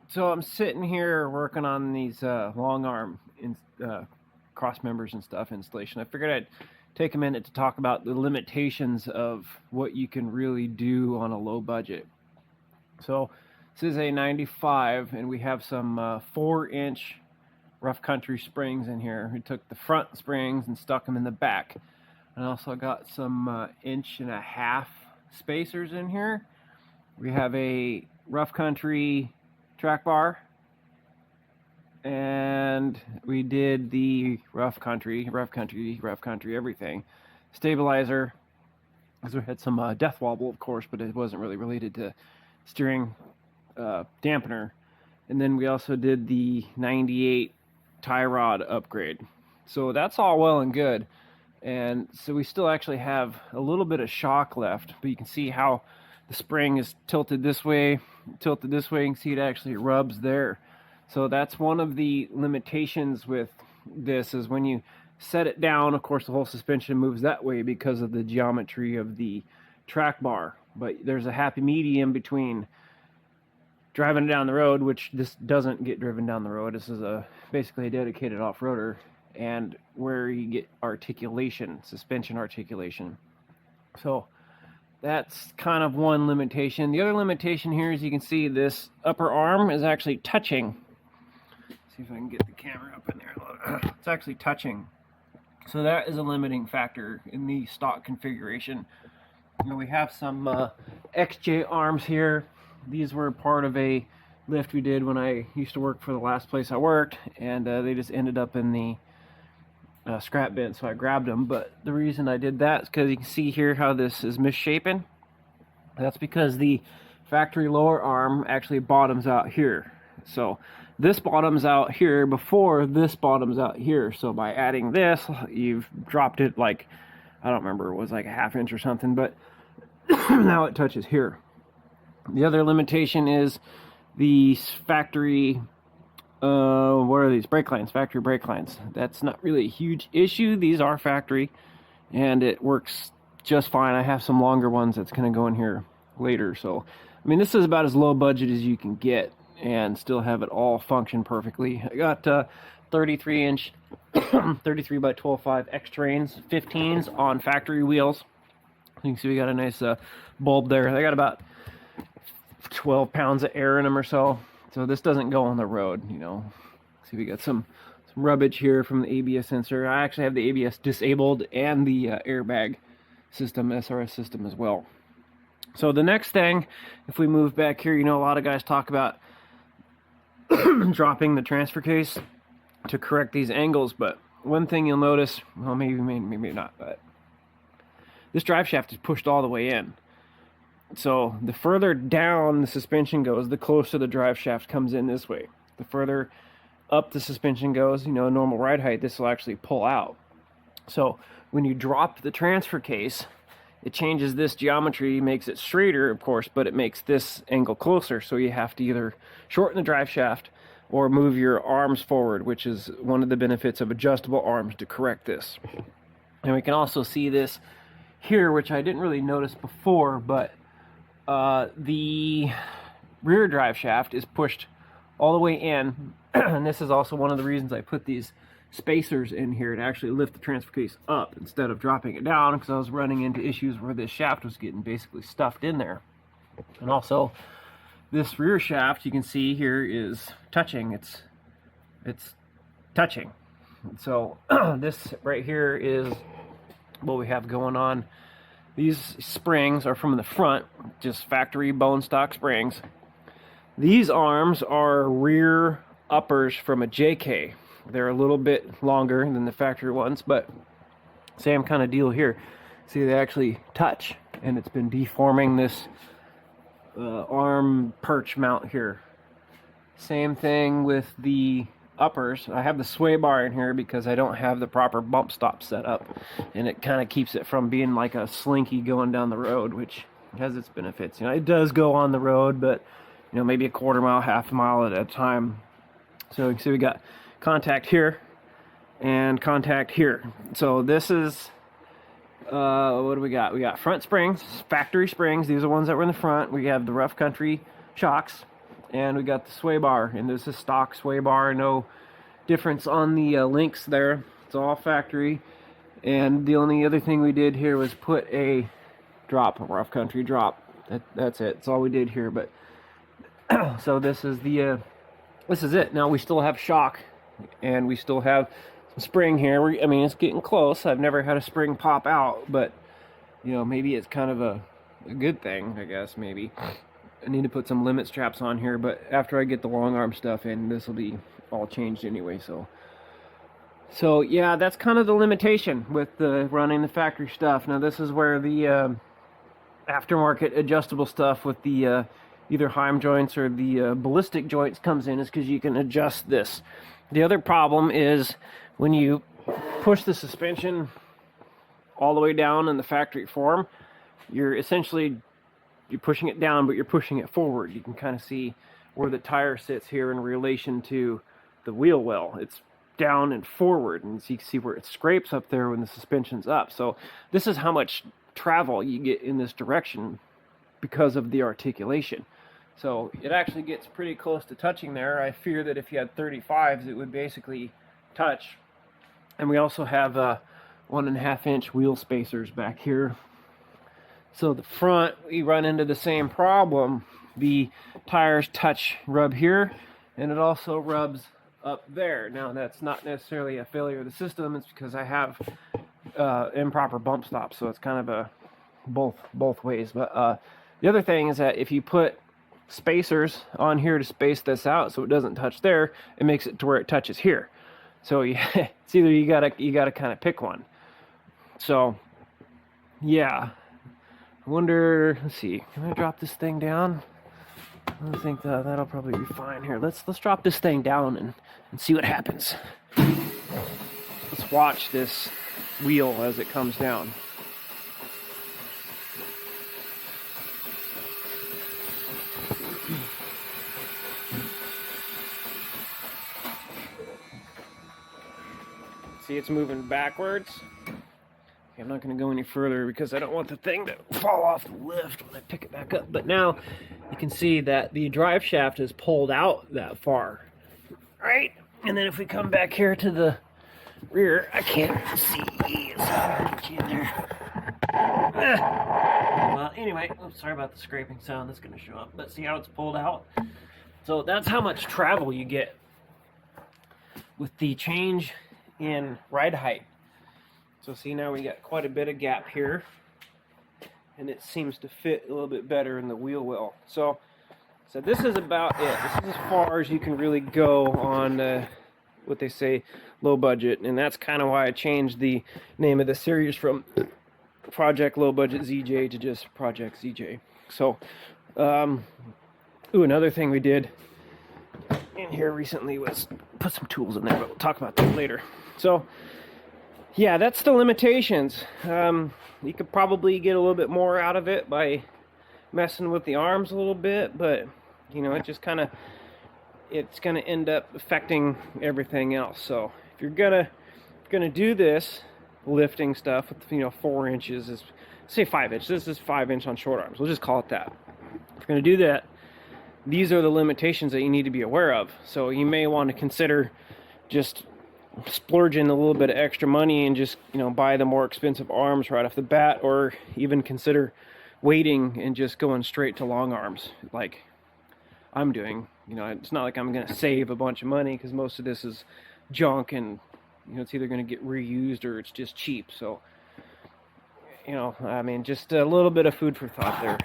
So I'm sitting here working on these long arm cross members and stuff installation. I figured I'd take a minute to talk about the limitations of what you can really do on a low budget. So this is a 95, and we have some 4-inch rough country springs in here. We took the front springs and stuck them in the back. And I also got some 1.5 inch spacers in here. We have a rough country track bar, and we did the rough country everything stabilizer, because we had some death wobble, of course, but it wasn't really related to steering dampener. And then we also did the 98 tie rod upgrade. So that's all well and good, and so we still actually have a little bit of shock left, but you can see how the spring is tilted this way. You can see it actually rubs there. So that's one of the limitations with this, is when you set it down, of course the whole suspension moves that way because of the geometry of the track bar. But there's a happy medium between driving it down the road, which this doesn't get driven down the road. This is basically a dedicated off-roader, and where you get articulation, suspension articulation. So that's kind of one limitation. The other limitation here is you can see this upper arm is actually touching. Let's see if I can get the camera up in there. It's actually touching. So that is a limiting factor in the stock configuration. You know, we have some XJ arms here. These were part of a lift we did when I used to work for the last place I worked, and they just ended up in the scrap bin, so I grabbed them. But the reason I did that is because you can see here how this is misshapen. That's because the factory lower arm actually bottoms out here. So this bottoms out here before this bottoms out here. So by adding this, you've dropped it like, I don't remember, it was like a 1/2 inch or something, but now it touches here. The other limitation is the factory what are these? Brake lines, factory brake lines. That's not really a huge issue. These are factory, and it works just fine. I have some longer ones that's going to go in here later. So, I mean, this is about as low budget as you can get and still have it all function perfectly. I got 33-inch, 33 by 12.5 X-Trains 15s on factory wheels. You can see we got a nice bulb there. They got about 12 pounds of air in them or so. So this doesn't go on the road, you know. See, we got some rubbish here from the ABS sensor. I actually have the ABS disabled and the airbag system, SRS system as well. So the next thing, if we move back here, you know, a lot of guys talk about dropping the transfer case to correct these angles, but one thing you'll notice, well, maybe not, but this drive shaft is pushed all the way in. So the further down the suspension goes, the closer the drive shaft comes in this way. The further up the suspension goes, you know, normal ride height, this will actually pull out. So when you drop the transfer case, it changes this geometry, makes it straighter, of course, but it makes this angle closer. So you have to either shorten the drive shaft or move your arms forward, which is one of the benefits of adjustable arms to correct this. And we can also see this here, which I didn't really notice before, but the rear drive shaft is pushed all the way in, and this is also one of the reasons I put these spacers in here to actually lift the transfer case up instead of dropping it down, because I was running into issues where this shaft was getting basically stuffed in there. And also this rear shaft, you can see here, is touching. It's touching. So this right here is what we have going on. These springs are from the front, just factory bone stock springs. These arms are rear uppers from a JK. They're a little bit longer than the factory ones, but same kind of deal here. See, they actually touch, and it's been deforming this arm perch mount here. Same thing with the uppers. I have the sway bar in here because I don't have the proper bump stop set up, and it kind of keeps it from being like a slinky going down the road, which has its benefits. You know, it does go on the road, but you know, maybe a 1/4 mile, 1/2 mile at a time. So you can see we got contact here and contact here. So this is what do we got? We got front springs, factory springs. These are ones that were in the front. We have the rough country shocks, and we got the sway bar, and this is stock sway bar, no difference on the links there. It's all factory. And the only other thing we did here was put a drop, a rough country drop. That's it. That's all we did here. But so this is it. Now we still have shock, and we still have some spring here. I mean, it's getting close. I've never had a spring pop out, but you know, maybe it's kind of a good thing, I guess. Maybe I need to put some limit straps on here, but after I get the long arm stuff in, this will be all changed anyway. So yeah, that's kind of the limitation with the running the factory stuff. Now this is where the aftermarket adjustable stuff with the either Heim joints or the ballistic joints comes in, is because you can adjust this. The other problem is when you push the suspension all the way down in the factory form, you're pushing it down, but you're pushing it forward. You can kind of see where the tire sits here in relation to the wheel well. It's down and forward, and so you can see where it scrapes up there when the suspension's up. So this is how much travel you get in this direction because of the articulation. So it actually gets pretty close to touching there. I fear that if you had 35s, it would basically touch. And we also have 1.5 inch wheel spacers back here. So the front, we run into the same problem. The tires rub here, and it also rubs up there. Now that's not necessarily a failure of the system. It's because I have improper bump stops, so it's kind of a both ways. But the other thing is that if you put spacers on here to space this out so it doesn't touch there, it makes it to where it touches here. So it's either you gotta kind of pick one. So yeah, I wonder. Let's see. Can I drop this thing down? I think that'll probably be fine here. Let's drop this thing down and see what happens. Let's watch this wheel as it comes down. See, it's moving backwards. Okay, I'm not going to go any further because I don't want the thing to fall off the lift when I pick it back up. But now you can see that the drive shaft is pulled out that far, right? And then if we come back here to the rear, I can't see. It's hard to get there. Well, anyway, sorry about the scraping sound that's going to show up. But see how it's pulled out? So that's how much travel you get with the change in ride height. So see, now we got quite a bit of gap here, and it seems to fit a little bit better in the wheel well. So this is about it. This is as far as you can really go on what they say low budget, and that's kind of why I changed the name of the series from Project Low Budget ZJ to just Project ZJ. So another thing we did in here recently was put some tools in there, but we'll talk about that later. So yeah, that's the limitations. You could probably get a little bit more out of it by messing with the arms a little bit, but you know, it just kind of, it's going to end up affecting everything else. So if you're gonna do this lifting stuff with, you know, 4 inches is, say 5 inch. This is 5 inch on short arms. We'll just call it that. If you're gonna do that, these are the limitations that you need to be aware of. So you may want to consider just splurging a little bit of extra money and just, you know, buy the more expensive arms right off the bat, or even consider waiting and just going straight to long arms like I'm doing. You know, it's not like I'm going to save a bunch of money, because most of this is junk, and you know, it's either going to get reused or it's just cheap. So, you know, I mean, just a little bit of food for thought there.